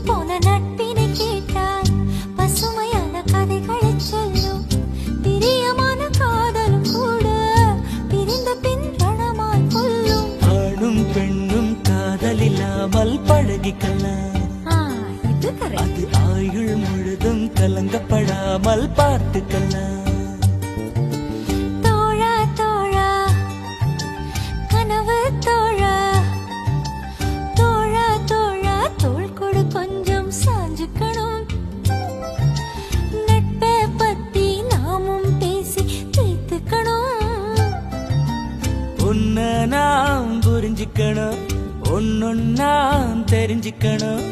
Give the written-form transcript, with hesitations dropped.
போன நட்பினை கேட்டால் பசுமையான கதைகளை சொல்லும். பிரியமான காதலும் கூட பிரிந்த பின் ரணமாய் கொல்லும். ஆணும் பெண்ணும் காதல் இல்லாமல் பழகிக்கலாம். அது ஆயுள் முழுதும் கலங்கப்படாமல் பார்த்துக்கலாம். ஒன்ன நாம் புரிஞ்சுக்கணும், ஒன்னொன்னா தெரிஞ்சுக்கணும்.